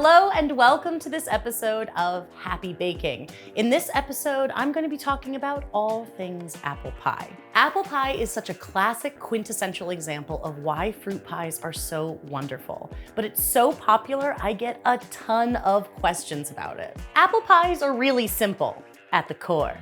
Hello and welcome to this episode of Happy Baking. In this episode, I'm going to be talking about all things apple pie. Apple pie is such a classic, quintessential example of why fruit pies are so wonderful. But it's so popular, I get a ton of questions about it. Apple pies are really simple at the core.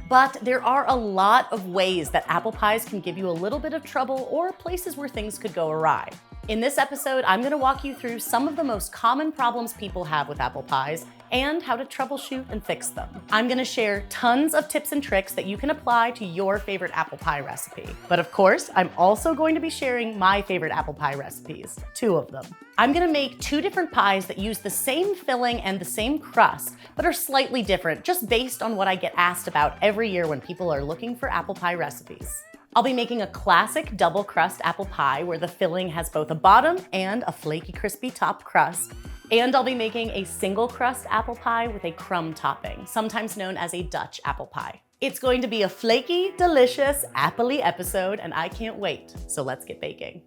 But there are a lot of ways that apple pies can give you a little bit of trouble or places where things could go awry. In this episode, I'm gonna walk you through some of the most common problems people have with apple pies and how to troubleshoot and fix them. I'm gonna share tons of tips and tricks that you can apply to your favorite apple pie recipe. But of course, I'm also going to be sharing my favorite apple pie recipes, 2 of them. I'm gonna make 2 different pies that use the same filling and the same crust, but are slightly different just based on what I get asked about every year when people are looking for apple pie recipes. I'll be making a classic double crust apple pie where the filling has both a bottom and a flaky, crispy top crust. And I'll be making a single crust apple pie with a crumb topping, sometimes known as a Dutch apple pie. It's going to be a flaky, delicious, apple-y episode, and I can't wait. So let's get baking.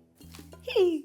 Hee.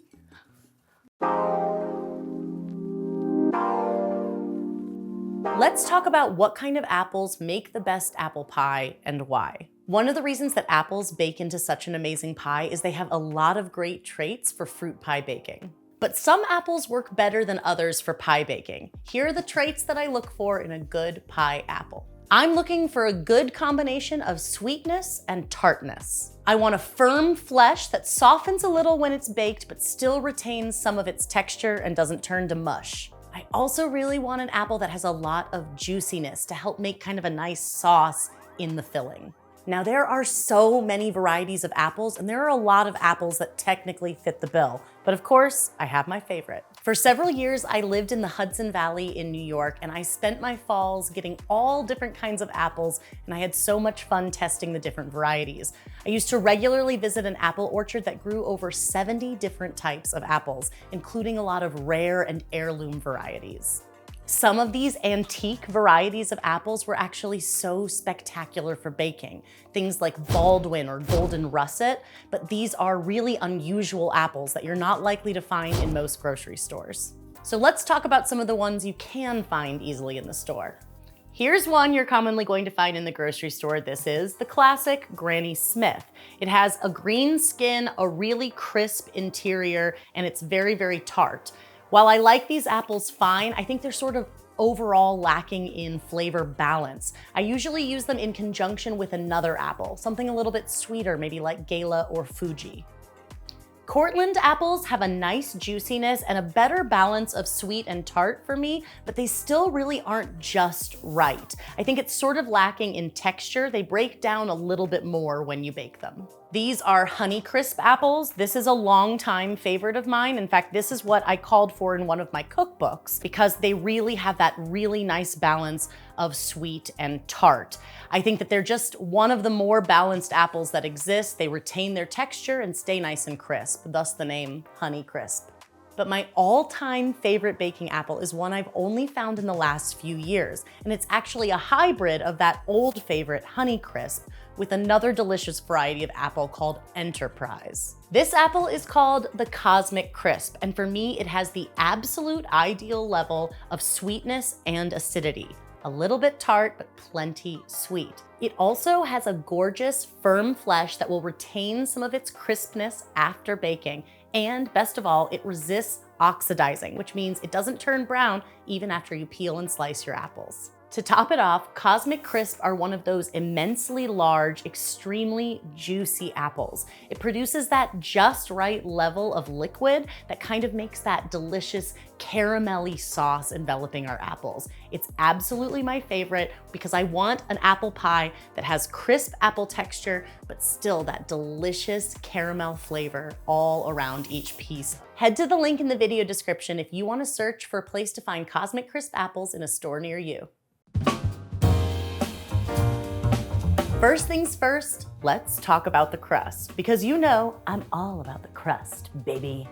Let's talk about what kind of apples make the best apple pie and why. One of the reasons that apples bake into such an amazing pie is they have a lot of great traits for fruit pie baking. But some apples work better than others for pie baking. Here are the traits that I look for in a good pie apple. I'm looking for a good combination of sweetness and tartness. I want a firm flesh that softens a little when it's baked but still retains some of its texture and doesn't turn to mush. I also really want an apple that has a lot of juiciness to help make kind of a nice sauce in the filling. Now there are so many varieties of apples, and there are a lot of apples that technically fit the bill. But of course, I have my favorite. For several years, I lived in the Hudson Valley in New York, and I spent my falls getting all different kinds of apples, and I had so much fun testing the different varieties. I used to regularly visit an apple orchard that grew over 70 different types of apples, including a lot of rare and heirloom varieties. Some of these antique varieties of apples were actually so spectacular for baking. Things like Baldwin or Golden Russet, but these are really unusual apples that you're not likely to find in most grocery stores. So let's talk about some of the ones you can find easily in the store. Here's one you're commonly going to find in the grocery store. This is the classic Granny Smith. It has a green skin, a really crisp interior, and it's very, very tart. While I like these apples fine, I think they're sort of overall lacking in flavor balance. I usually use them in conjunction with another apple, something a little bit sweeter, maybe like Gala or Fuji. Cortland apples have a nice juiciness and a better balance of sweet and tart for me, but they still really aren't just right. I think it's sort of lacking in texture. They break down a little bit more when you bake them. These are Honeycrisp apples. This is a longtime favorite of mine. In fact, this is what I called for in one of my cookbooks because they really have that really nice balance of sweet and tart. I think that they're just one of the more balanced apples that exist. They retain their texture and stay nice and crisp, thus the name Honeycrisp. But my all-time favorite baking apple is one I've only found in the last few years, and it's actually a hybrid of that old favorite Honeycrisp with another delicious variety of apple called Enterprise. This apple is called the Cosmic Crisp, and for me, it has the absolute ideal level of sweetness and acidity. A little bit tart, but plenty sweet. It also has a gorgeous, firm flesh that will retain some of its crispness after baking. And best of all, it resists oxidizing, which means it doesn't turn brown even after you peel and slice your apples. To top it off, Cosmic Crisp are one of those immensely large, extremely juicy apples. It produces that just right level of liquid that kind of makes that delicious caramelly sauce enveloping our apples. It's absolutely my favorite because I want an apple pie that has crisp apple texture, but still that delicious caramel flavor all around each piece. Head to the link in the video description if you want to search for a place to find Cosmic Crisp apples in a store near you. First things first, let's talk about the crust, because you know I'm all about the crust, baby.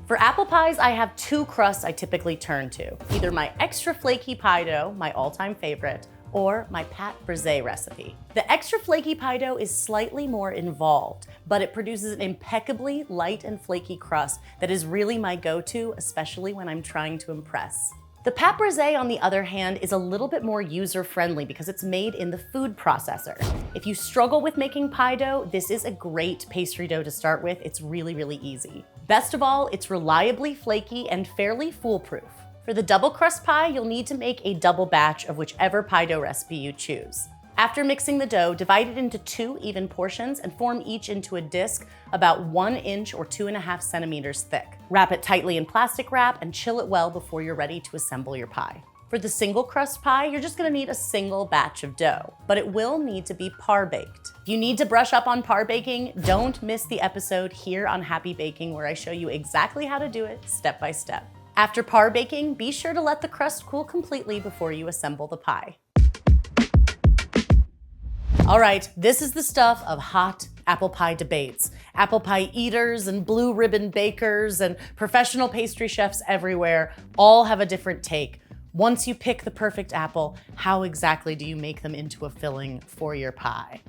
For apple pies, I have 2 crusts I typically turn to, either my extra flaky pie dough, my all-time favorite, or my pâte brisée recipe. The extra flaky pie dough is slightly more involved, but it produces an impeccably light and flaky crust that is really my go-to, especially when I'm trying to impress. The pâte brisée, on the other hand, is a little bit more user-friendly because it's made in the food processor. If you struggle with making pie dough, this is a great pastry dough to start with. It's really, really easy. Best of all, it's reliably flaky and fairly foolproof. For the double crust pie, you'll need to make a double batch of whichever pie dough recipe you choose. After mixing the dough, divide it into 2 even portions and form each into a disc about 1 inch or 2.5 centimeters thick. Wrap it tightly in plastic wrap and chill it well before you're ready to assemble your pie. For the single crust pie, you're just gonna need a single batch of dough, but it will need to be par baked. If you need to brush up on par baking, don't miss the episode here on Happy Baking where I show you exactly how to do it step by step. After par baking, be sure to let the crust cool completely before you assemble the pie. All right, this is the stuff of hot apple pie debates. Apple pie eaters and blue ribbon bakers and professional pastry chefs everywhere all have a different take. Once you pick the perfect apple, how exactly do you make them into a filling for your pie?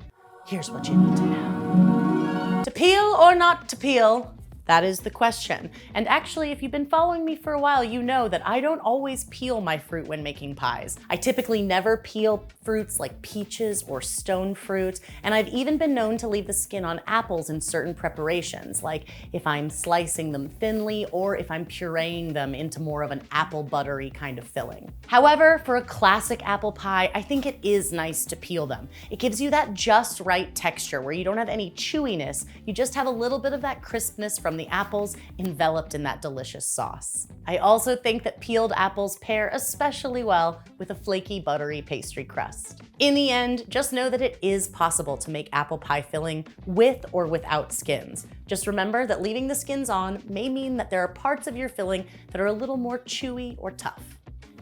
Here's what you need to know. To peel or not to peel? That is the question. And actually, if you've been following me for a while, you know that I don't always peel my fruit when making pies. I typically never peel fruits like peaches or stone fruit, and I've even been known to leave the skin on apples in certain preparations, like if I'm slicing them thinly or if I'm pureeing them into more of an apple buttery kind of filling. However, for a classic apple pie, I think it is nice to peel them. It gives you that just right texture where you don't have any chewiness, you just have a little bit of that crispness from the apples enveloped in that delicious sauce. I also think that peeled apples pair especially well with a flaky, buttery pastry crust. In the end, just know that it is possible to make apple pie filling with or without skins. Just remember that leaving the skins on may mean that there are parts of your filling that are a little more chewy or tough.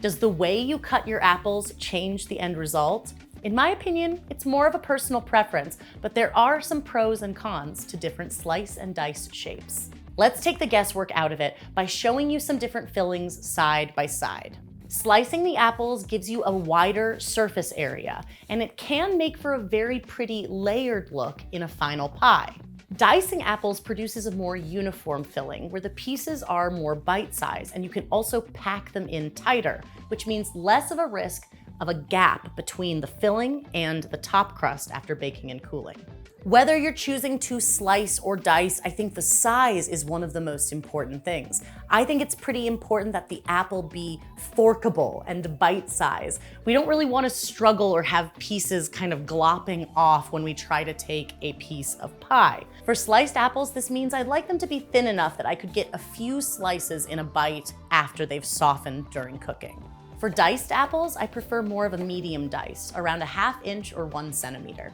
Does the way you cut your apples change the end result? In my opinion, it's more of a personal preference, but there are some pros and cons to different slice and dice shapes. Let's take the guesswork out of it by showing you some different fillings side by side. Slicing the apples gives you a wider surface area, and it can make for a very pretty layered look in a final pie. Dicing apples produces a more uniform filling where the pieces are more bite-sized, and you can also pack them in tighter, which means less of a risk of a gap between the filling and the top crust after baking and cooling. Whether you're choosing to slice or dice, I think the size is one of the most important things. I think it's pretty important that the apple be forkable and bite-sized. We don't really want to struggle or have pieces kind of glopping off when we try to take a piece of pie. For sliced apples, this means I'd like them to be thin enough that I could get a few slices in a bite after they've softened during cooking. For diced apples, I prefer more of a medium dice, around a 1/2 inch or 1 centimeter.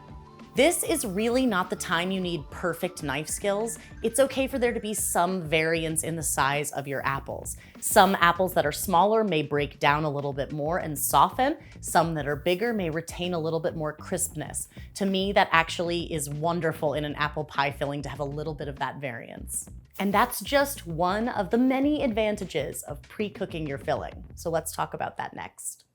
This is really not the time you need perfect knife skills. It's okay for there to be some variance in the size of your apples. Some apples that are smaller may break down a little bit more and soften. Some that are bigger may retain a little bit more crispness. To me, that actually is wonderful in an apple pie filling to have a little bit of that variance. And that's just one of the many advantages of pre-cooking your filling. So let's talk about that next.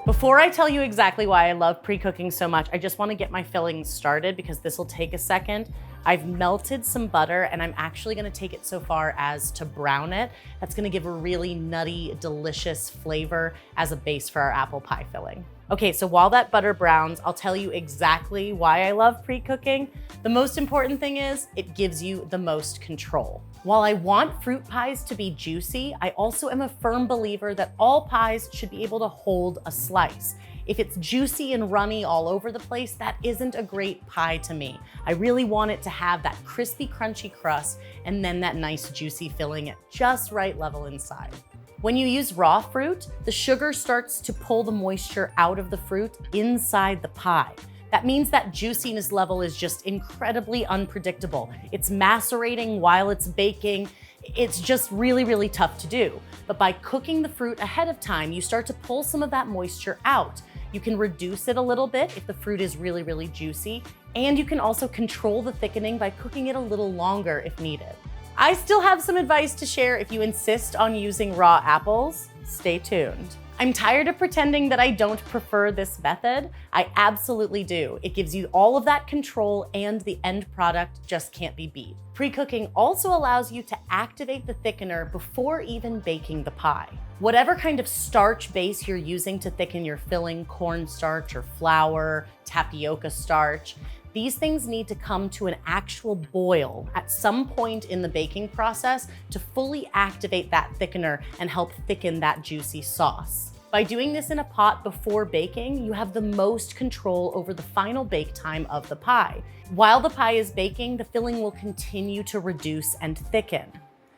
Before I tell you exactly why I love pre-cooking so much, I just want to get my filling started because this will take a second. I've melted some butter and I'm actually going to take it so far as to brown it. That's going to give a really nutty, delicious flavor as a base for our apple pie filling. Okay, so while that butter browns, I'll tell you exactly why I love pre-cooking. The most important thing is it gives you the most control. While I want fruit pies to be juicy, I also am a firm believer that all pies should be able to hold a slice. If it's juicy and runny all over the place, that isn't a great pie to me. I really want it to have that crispy, crunchy crust and then that nice juicy filling at just right level inside. When you use raw fruit, the sugar starts to pull the moisture out of the fruit inside the pie. That means that juiciness level is just incredibly unpredictable. It's macerating while it's baking. It's just really, really tough to do. But by cooking the fruit ahead of time, you start to pull some of that moisture out. You can reduce it a little bit if the fruit is really, really juicy, and you can also control the thickening by cooking it a little longer if needed. I still have some advice to share if you insist on using raw apples. Stay tuned. I'm tired of pretending that I don't prefer this method. I absolutely do. It gives you all of that control and the end product just can't be beat. Pre-cooking also allows you to activate the thickener before even baking the pie. Whatever kind of starch base you're using to thicken your filling, cornstarch or flour, tapioca starch, these things need to come to an actual boil at some point in the baking process to fully activate that thickener and help thicken that juicy sauce. By doing this in a pot before baking, you have the most control over the final bake time of the pie. While the pie is baking, the filling will continue to reduce and thicken,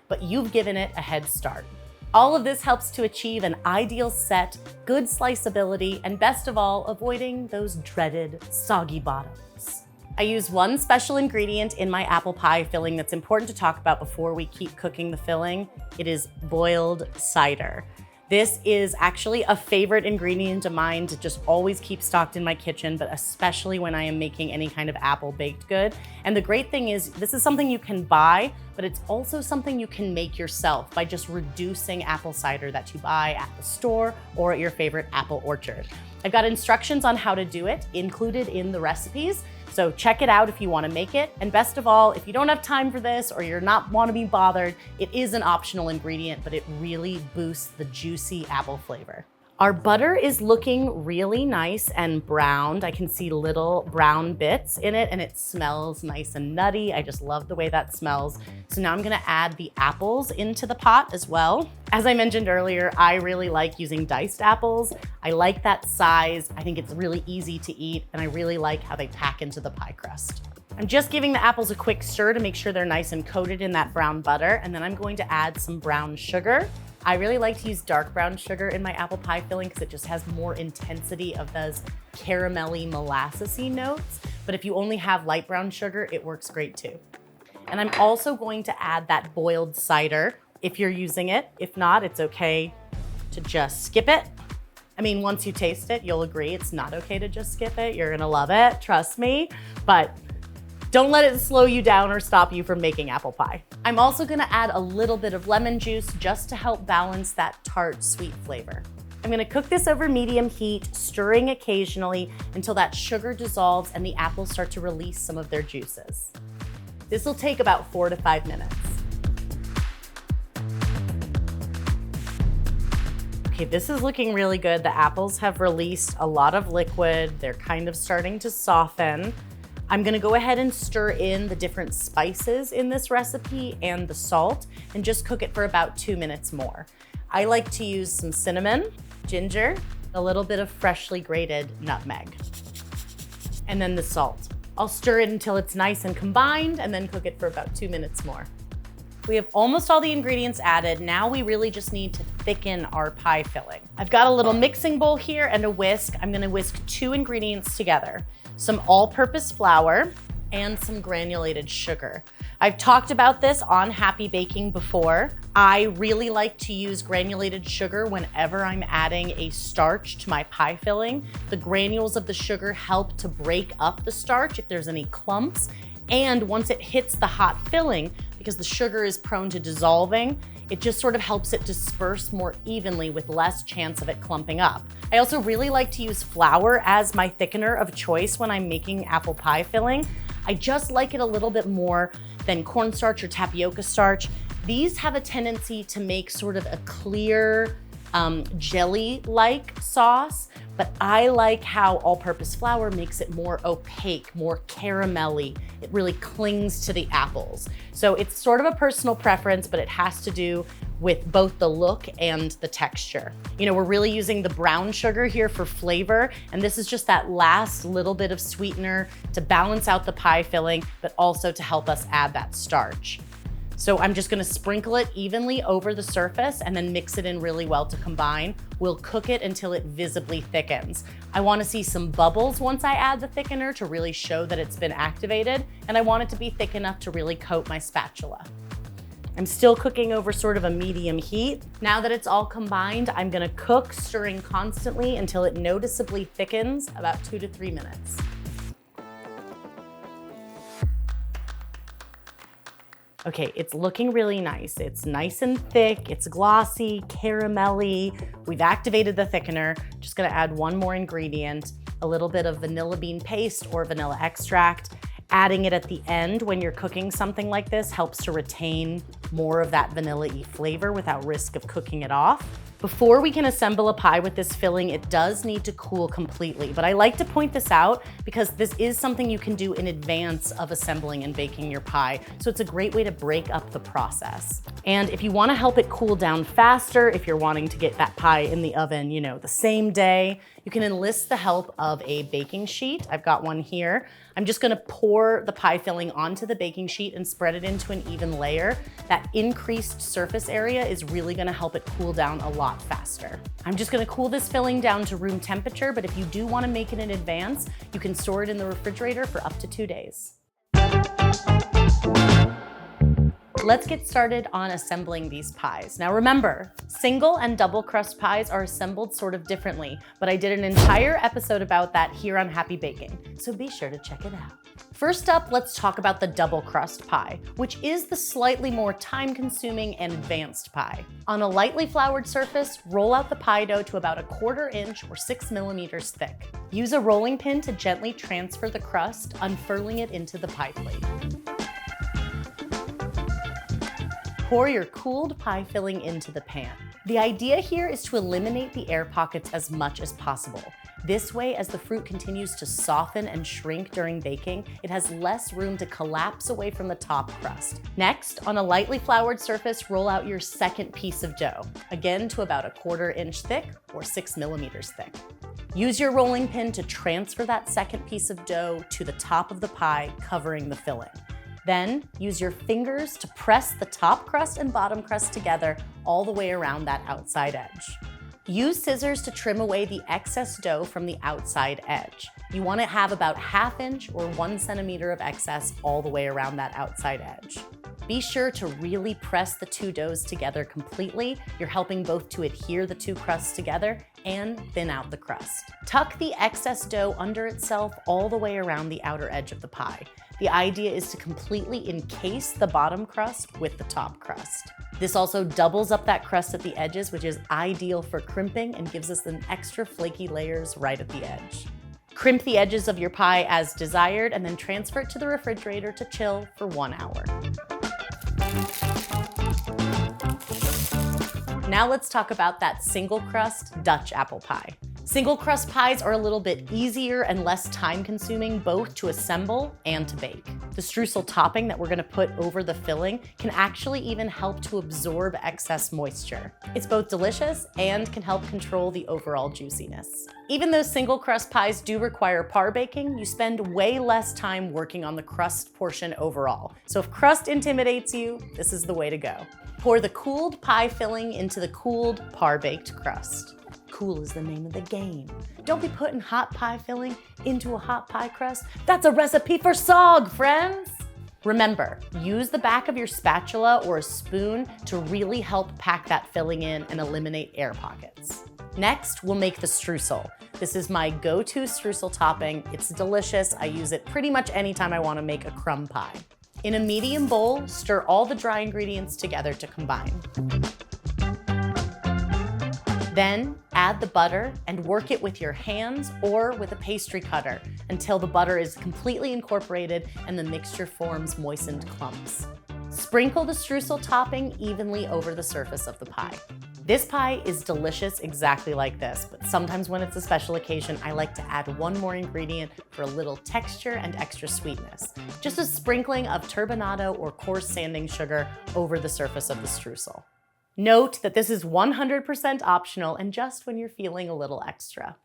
but you've given it a head start. All of this helps to achieve an ideal set, good sliceability, and best of all, avoiding those dreaded soggy bottoms. I use one special ingredient in my apple pie filling that's important to talk about before we keep cooking the filling. It is boiled cider. This is actually a favorite ingredient of mine to just always keep stocked in my kitchen, but especially when I am making any kind of apple baked good. And the great thing is this is something you can buy, but it's also something you can make yourself by just reducing apple cider that you buy at the store or at your favorite apple orchard. I've got instructions on how to do it included in the recipes. So check it out if you want to make it. And best of all, if you don't have time for this or you're not want to be bothered, it is an optional ingredient, but it really boosts the juicy apple flavor. Our butter is looking really nice and browned. I can see little brown bits in it and it smells nice and nutty. I just love the way that smells. So now I'm gonna add the apples into the pot as well. As I mentioned earlier, I really like using diced apples. I like that size. I think it's really easy to eat and I really like how they pack into the pie crust. I'm just giving the apples a quick stir to make sure they're nice and coated in that brown butter, and then I'm going to add some brown sugar. I really like to use dark brown sugar in my apple pie filling because it just has more intensity of those caramelly molassesy notes. But if you only have light brown sugar, it works great too. And I'm also going to add that boiled cider if you're using it. If not, it's okay to just skip it. I mean, once you taste it, you'll agree it's not okay to just skip it. You're gonna love it, trust me. But don't let it slow you down or stop you from making apple pie. I'm also gonna add a little bit of lemon juice just to help balance that tart, sweet flavor. I'm gonna cook this over medium heat, stirring occasionally until that sugar dissolves and the apples start to release some of their juices. This will take about 4 to 5 minutes. Okay, this is looking really good. The apples have released a lot of liquid. They're kind of starting to soften. I'm gonna go ahead and stir in the different spices in this recipe and the salt and just cook it for about 2 minutes more. I like to use some cinnamon, ginger, a little bit of freshly grated nutmeg, and then the salt. I'll stir it until it's nice and combined and then cook it for about 2 minutes more. We have almost all the ingredients added. Now we really just need to thicken our pie filling. I've got a little mixing bowl here and a whisk. I'm gonna whisk 2 ingredients together, some all-purpose flour and some granulated sugar. I've talked about this on Happy Baking before. I really like to use granulated sugar whenever I'm adding a starch to my pie filling. The granules of the sugar help to break up the starch if there's any clumps. And once it hits the hot filling, because the sugar is prone to dissolving, it just sort of helps it disperse more evenly with less chance of it clumping up. I also really like to use flour as my thickener of choice when I'm making apple pie filling. I just like it a little bit more than cornstarch or tapioca starch. These have a tendency to make sort of a clear, jelly-like sauce, but I like how all-purpose flour makes it more opaque, more caramelly. It really clings to the apples. So it's sort of a personal preference, but it has to do with both the look and the texture. You know, we're really using the brown sugar here for flavor, and this is just that last little bit of sweetener to balance out the pie filling, but also to help us add that starch. So I'm just gonna sprinkle it evenly over the surface and then mix it in really well to combine. We'll cook it until it visibly thickens. I wanna see some bubbles once I add the thickener to really show that it's been activated, and I want it to be thick enough to really coat my spatula. I'm still cooking over sort of a medium heat. Now that it's all combined, I'm gonna cook, stirring constantly until it noticeably thickens, about 2 to 3 minutes. Okay, it's looking really nice. It's nice and thick, it's glossy, caramelly. We've activated the thickener. Just gonna add one more ingredient, a little bit of vanilla bean paste or vanilla extract. Adding it at the end when you're cooking something like this helps to retain more of that vanilla-y flavor without risk of cooking it off. Before we can assemble a pie with this filling, it does need to cool completely, but I like to point this out because this is something you can do in advance of assembling and baking your pie, so it's a great way to break up the process. And if you wanna help it cool down faster, if you're wanting to get that pie in the oven, you know, the same day, you can enlist the help of a baking sheet. I've got one here. I'm just gonna pour the pie filling onto the baking sheet and spread it into an even layer. That increased surface area is really gonna help it cool down a lot faster. I'm just gonna cool this filling down to room temperature, but if you do wanna make it in advance, you can store it in the refrigerator for up to 2 days. Let's get started on assembling these pies. Now remember, single and double crust pies are assembled sort of differently, but I did an entire episode about that here on Happy Baking, so be sure to check it out. First up, let's talk about the double crust pie, which is the slightly more time-consuming and advanced pie. On a lightly floured surface, roll out the pie dough to about 1/4 inch or 6 millimeters thick. Use a rolling pin to gently transfer the crust, unfurling it into the pie plate. Pour your cooled pie filling into the pan. The idea here is to eliminate the air pockets as much as possible. This way, as the fruit continues to soften and shrink during baking, it has less room to collapse away from the top crust. Next, on a lightly floured surface, roll out your second piece of dough, again to about 1/4 inch thick or 6 millimeters thick. Use your rolling pin to transfer that second piece of dough to the top of the pie, covering the filling. Then use your fingers to press the top crust and bottom crust together all the way around that outside edge. Use scissors to trim away the excess dough from the outside edge. You want to have about 1/2 inch or 1 centimeter of excess all the way around that outside edge. Be sure to really press the two doughs together completely. You're helping both to adhere the two crusts together and thin out the crust. Tuck the excess dough under itself all the way around the outer edge of the pie. The idea is to completely encase the bottom crust with the top crust. This also doubles up that crust at the edges, which is ideal for crimping and gives us an extra flaky layers right at the edge. Crimp the edges of your pie as desired and then transfer it to the refrigerator to chill for 1 hour. Now let's talk about that single crust Dutch apple pie. Single crust pies are a little bit easier and less time consuming both to assemble and to bake. The streusel topping that we're gonna put over the filling can actually even help to absorb excess moisture. It's both delicious and can help control the overall juiciness. Even though single crust pies do require par baking, you spend way less time working on the crust portion overall. So if crust intimidates you, this is the way to go. Pour the cooled pie filling into the cooled par-baked crust. Cool is the name of the game. Don't be putting hot pie filling into a hot pie crust. That's a recipe for SOG, friends! Remember, use the back of your spatula or a spoon to really help pack that filling in and eliminate air pockets. Next, we'll make the streusel. This is my go-to streusel topping. It's delicious. I use it pretty much anytime I want to make a crumb pie. In a medium bowl, stir all the dry ingredients together to combine. Then add the butter and work it with your hands or with a pastry cutter until the butter is completely incorporated and the mixture forms moistened clumps. Sprinkle the streusel topping evenly over the surface of the pie. This pie is delicious exactly like this, but sometimes when it's a special occasion, I like to add one more ingredient for a little texture and extra sweetness. Just a sprinkling of turbinado or coarse sanding sugar over the surface of the streusel. Note that this is 100% optional and just when you're feeling a little extra.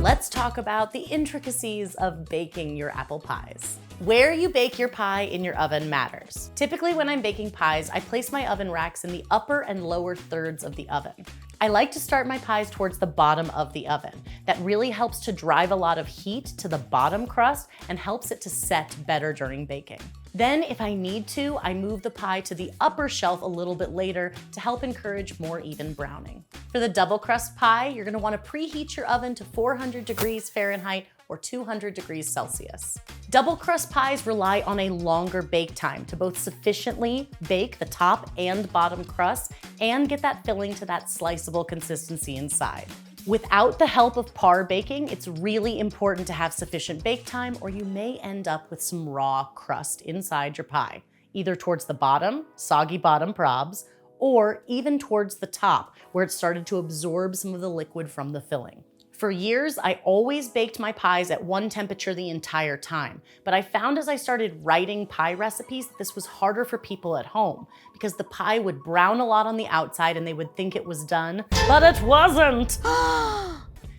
Let's talk about the intricacies of baking your apple pies. Where you bake your pie in your oven matters. Typically when I'm baking pies, I place my oven racks in the upper and lower thirds of the oven. I like to start my pies towards the bottom of the oven. That really helps to drive a lot of heat to the bottom crust and helps it to set better during baking. Then, if I need to, I move the pie to the upper shelf a little bit later to help encourage more even browning. For the double crust pie, you're gonna wanna preheat your oven to 400 degrees Fahrenheit or 200 degrees Celsius. Double crust pies rely on a longer bake time to both sufficiently bake the top and bottom crust and get that filling to that sliceable consistency inside. Without the help of par baking, it's really important to have sufficient bake time or you may end up with some raw crust inside your pie, either towards the bottom, soggy bottom probs, or even towards the top where it started to absorb some of the liquid from the filling. For years, I always baked my pies at one temperature the entire time, but I found as I started writing pie recipes that this was harder for people at home because the pie would brown a lot on the outside and they would think it was done, but it wasn't.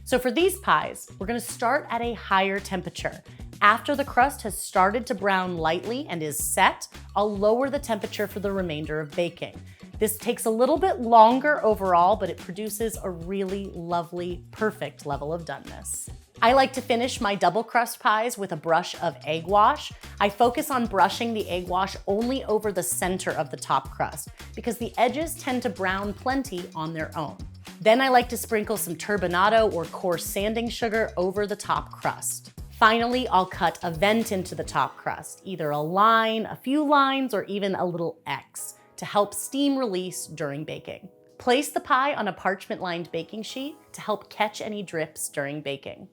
So for these pies, we're gonna start at a higher temperature. After the crust has started to brown lightly and is set, I'll lower the temperature for the remainder of baking. This takes a little bit longer overall, but it produces a really lovely, perfect level of doneness. I like to finish my double crust pies with a brush of egg wash. I focus on brushing the egg wash only over the center of the top crust because the edges tend to brown plenty on their own. Then I like to sprinkle some turbinado or coarse sanding sugar over the top crust. Finally, I'll cut a vent into the top crust, either a line, a few lines, or even a little X to help steam release during baking. Place the pie on a parchment-lined baking sheet to help catch any drips during baking.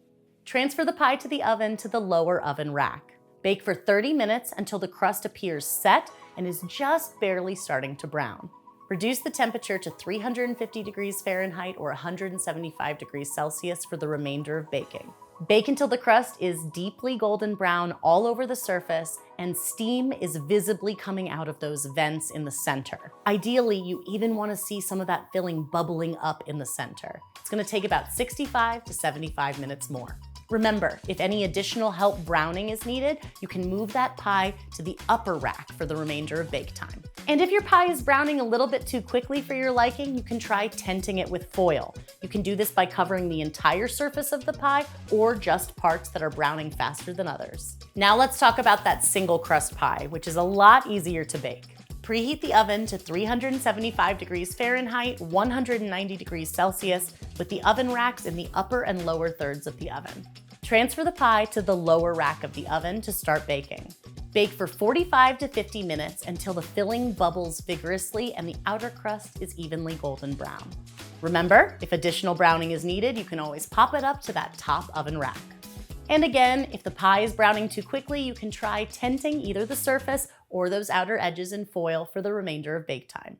Transfer the pie to the oven to the lower oven rack. Bake for 30 minutes until the crust appears set and is just barely starting to brown. Reduce the temperature to 350 degrees Fahrenheit or 175 degrees Celsius for the remainder of baking. Bake until the crust is deeply golden brown all over the surface and steam is visibly coming out of those vents in the center. Ideally, you even want to see some of that filling bubbling up in the center. It's going to take about 65 to 75 minutes more. Remember, if any additional help browning is needed, you can move that pie to the upper rack for the remainder of bake time. And if your pie is browning a little bit too quickly for your liking, you can try tenting it with foil. You can do this by covering the entire surface of the pie or just parts that are browning faster than others. Now let's talk about that single crust pie, which is a lot easier to bake. Preheat the oven to 375 degrees Fahrenheit, 190 degrees Celsius, with the oven racks in the upper and lower thirds of the oven. Transfer the pie to the lower rack of the oven to start baking. Bake for 45 to 50 minutes until the filling bubbles vigorously and the outer crust is evenly golden brown. Remember, if additional browning is needed, you can always pop it up to that top oven rack. And again, if the pie is browning too quickly, you can try tenting either the surface or those outer edges in foil for the remainder of bake time.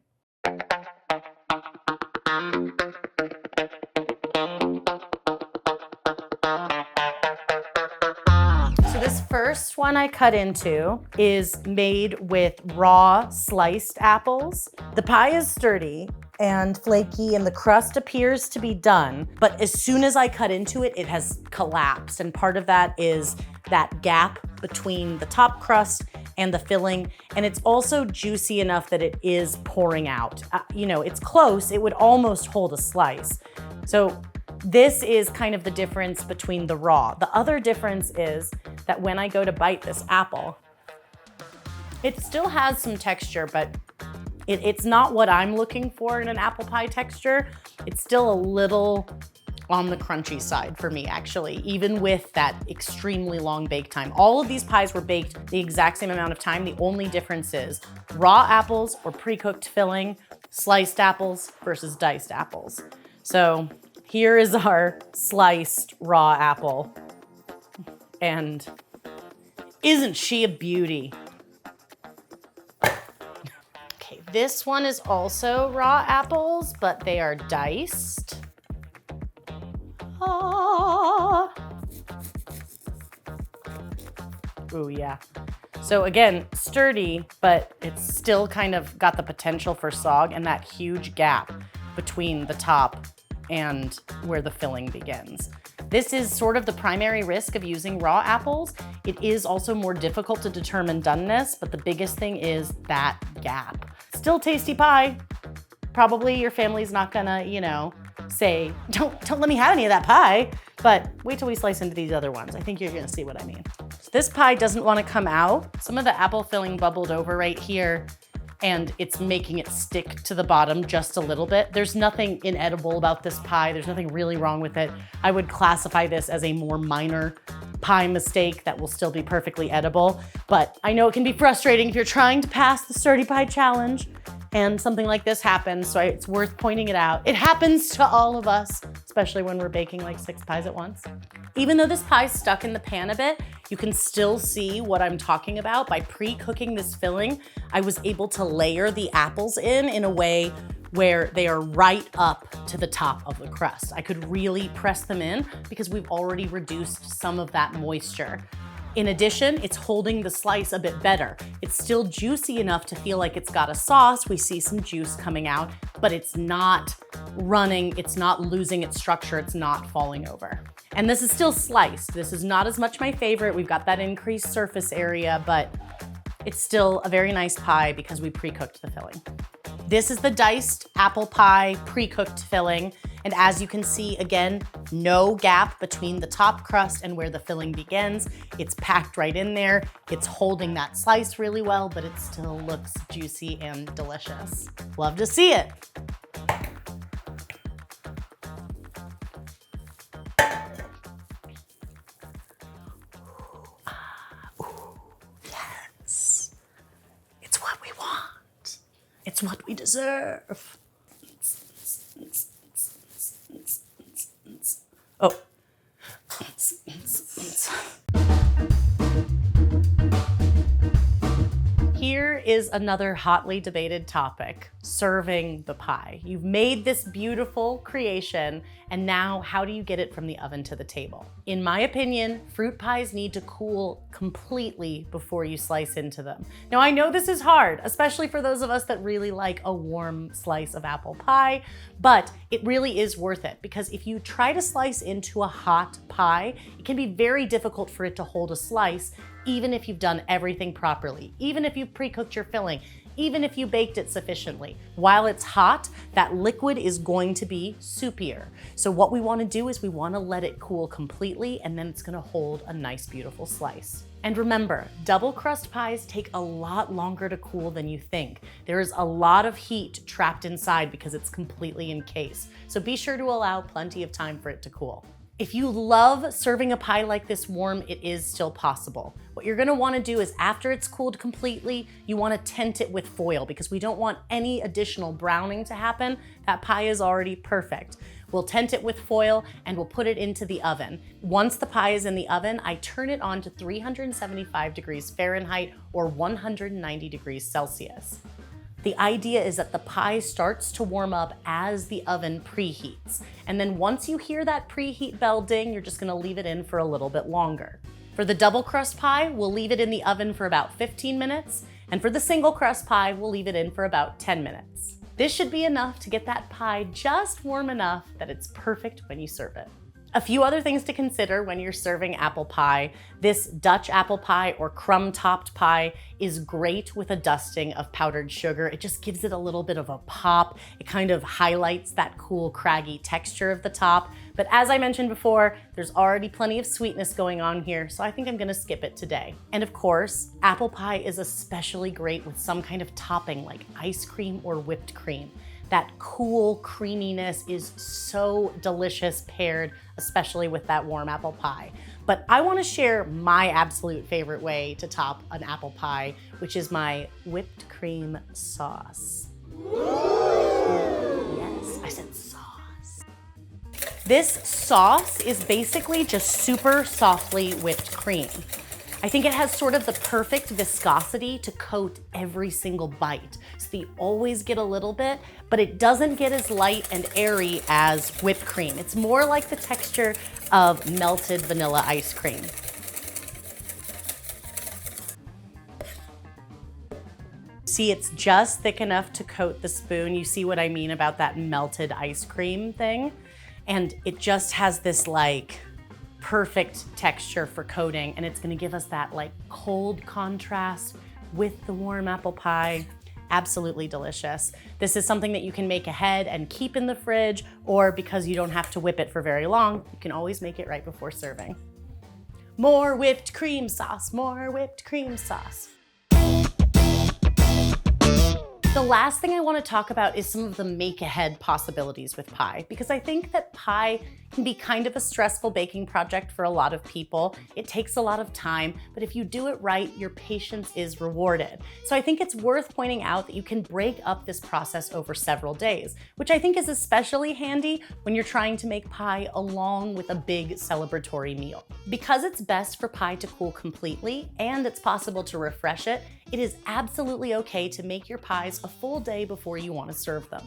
So this first one I cut into is made with raw sliced apples. The pie is sturdy and flaky and the crust appears to be done, but as soon as I cut into it, it has collapsed. And part of that is that gap between the top crust and the filling. And it's also juicy enough that it is pouring out. It's close, it would almost hold a slice. So this is kind of the difference between the raw. The other difference is that when I go to bite this apple, it still has some texture, but it's not what I'm looking for in an apple pie texture. It's still a little on the crunchy side for me, actually, even with that extremely long bake time. All of these pies were baked the exact same amount of time. The only difference is raw apples or pre-cooked filling, sliced apples versus diced apples. So here is our sliced raw apple. And isn't she a beauty? Okay, this one is also raw apples, but they are diced. Ah. Ooh, yeah. So again, sturdy, but it's still kind of got the potential for sog and that huge gap between the top and where the filling begins. This is sort of the primary risk of using raw apples. It is also more difficult to determine doneness, but the biggest thing is that gap. Still tasty pie. Probably your family's not gonna, say, don't let me have any of that pie, but wait till we slice into these other ones. I think you're gonna see what I mean. So this pie doesn't wanna come out. Some of the apple filling bubbled over right here. and it's making it stick to the bottom just a little bit. There's nothing inedible about this pie. There's nothing really wrong with it. I would classify this as a more minor pie mistake that will still be perfectly edible, but I know it can be frustrating if you're trying to pass the Sturdy Pie Challenge and something like this happens, so it's worth pointing it out. It happens to all of us, especially when we're baking like 6 pies at once. Even though this pie's stuck in the pan a bit, you can still see what I'm talking about. By pre-cooking this filling, I was able to layer the apples in a way where they are right up to the top of the crust. I could really press them in because we've already reduced some of that moisture. In addition, it's holding the slice a bit better. It's still juicy enough to feel like it's got a sauce. We see some juice coming out, but it's not running, it's not losing its structure, it's not falling over. And this is still sliced. This is not as much my favorite. We've got that increased surface area, but it's still a very nice pie because we pre-cooked the filling. This is the diced apple pie pre-cooked filling. And as you can see, again, no gap between the top crust and where the filling begins. It's packed right in there. It's holding that slice really well, but it still looks juicy and delicious. Love to see it. Yes. It's what we want. It's what we deserve. Oh. Here is another hotly debated topic, serving the pie. You've made this beautiful creation, and now how do you get it from the oven to the table? In my opinion, fruit pies need to cool completely before you slice into them. Now I know this is hard, especially for those of us that really like a warm slice of apple pie, but it really is worth it because if you try to slice into a hot pie, it can be very difficult for it to hold a slice, even if you've done everything properly, even if you've pre-cooked your filling, even if you baked it sufficiently. While it's hot, that liquid is going to be soupier. So what we want to do is we want to let it cool completely, and then it's going to hold a nice, beautiful slice. And remember, double crust pies take a lot longer to cool than you think. There is a lot of heat trapped inside because it's completely encased. So be sure to allow plenty of time for it to cool. If you love serving a pie like this warm, it is still possible. What you're gonna wanna do is after it's cooled completely, you wanna tent it with foil because we don't want any additional browning to happen. That pie is already perfect. We'll tent it with foil and we'll put it into the oven. Once the pie is in the oven, I turn it on to 375 degrees Fahrenheit or 190 degrees Celsius. The idea is that the pie starts to warm up as the oven preheats. And then once you hear that preheat bell ding, you're just gonna leave it in for a little bit longer. For the double crust pie, we'll leave it in the oven for about 15 minutes. And for the single crust pie, we'll leave it in for about 10 minutes. This should be enough to get that pie just warm enough that it's perfect when you serve it. A few other things to consider when you're serving apple pie. This Dutch apple pie or crumb-topped pie is great with a dusting of powdered sugar. It just gives it a little bit of a pop. It kind of highlights that cool, craggy texture of the top. But as I mentioned before, there's already plenty of sweetness going on here, so I think I'm gonna skip it today. And of course, apple pie is especially great with some kind of topping like ice cream or whipped cream. That cool creaminess is so delicious paired, especially with that warm apple pie. But I wanna share my absolute favorite way to top an apple pie, which is my whipped cream sauce. Yes, I said sauce. This sauce is basically just super softly whipped cream. I think it has sort of the perfect viscosity to coat every single bite. So you always get a little bit, but it doesn't get as light and airy as whipped cream. It's more like the texture of melted vanilla ice cream. See, it's just thick enough to coat the spoon. You see what I mean about that melted ice cream thing? And it just has this like perfect texture for coating, and it's gonna give us that like cold contrast with the warm apple pie. Absolutely delicious. This is something that you can make ahead and keep in the fridge, or because you don't have to whip it for very long, you can always make it right before serving. More whipped cream sauce, more whipped cream sauce. The last thing I want to talk about is some of the make-ahead possibilities with pie, because I think that pie can be kind of a stressful baking project for a lot of people. It takes a lot of time, but if you do it right, your patience is rewarded. So I think it's worth pointing out that you can break up this process over several days, which I think is especially handy when you're trying to make pie along with a big celebratory meal. Because it's best for pie to cool completely and it's possible to refresh it, it is absolutely okay to make your pies a full day before you want to serve them.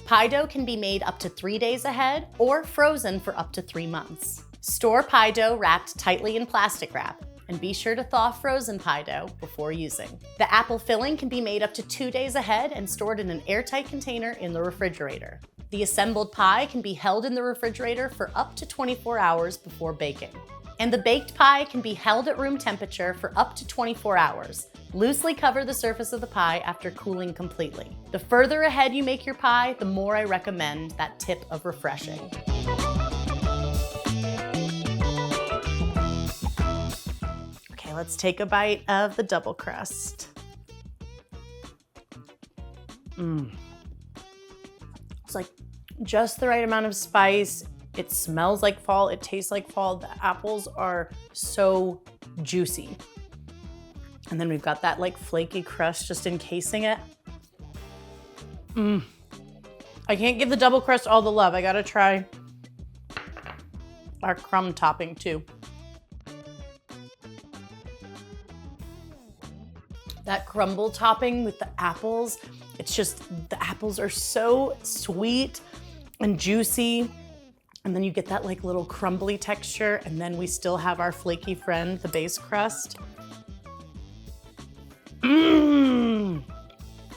Pie dough can be made up to 3 days ahead or frozen for up to 3 months. Store pie dough wrapped tightly in plastic wrap, and be sure to thaw frozen pie dough before using. The apple filling can be made up to 2 days ahead and stored in an airtight container in the refrigerator. The assembled pie can be held in the refrigerator for up to 24 hours before baking. And the baked pie can be held at room temperature for up to 24 hours. Loosely cover the surface of the pie after cooling completely. The further ahead you make your pie, the more I recommend that tip of refreshing. Okay, let's take a bite of the double crust. It's like just the right amount of spice. It smells like fall, it tastes like fall. The apples are so juicy. And then we've got that like flaky crust just encasing it. I can't give the double crust all the love. I gotta try our crumb topping too. That crumble topping with the apples, it's just, the apples are so sweet and juicy. And then you get that like little crumbly texture, and then we still have our flaky friend, the base crust.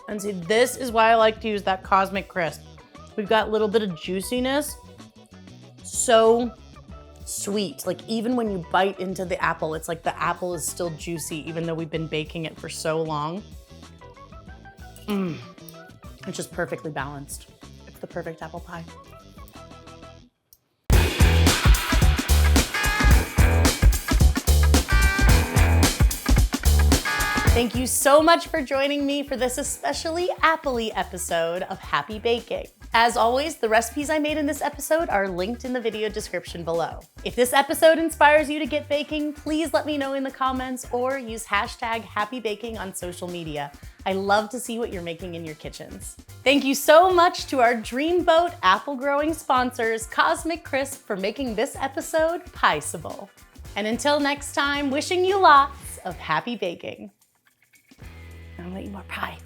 And see, this is why I like to use that Cosmic Crisp. We've got a little bit of juiciness, so sweet. Like even when you bite into the apple, it's like the apple is still juicy, even though we've been baking it for so long. It's just perfectly balanced. It's the perfect apple pie. Thank you so much for joining me for this especially apple-y episode of Happy Baking. As always, the recipes I made in this episode are linked in the video description below. If this episode inspires you to get baking, please let me know in the comments or use #HappyBaking on social media. I love to see what you're making in your kitchens. Thank you so much to our Dreamboat apple growing sponsors, Cosmic Crisp, for making this episode pie-sable. And until next time, wishing you lots of happy baking. I'm gonna eat more pie.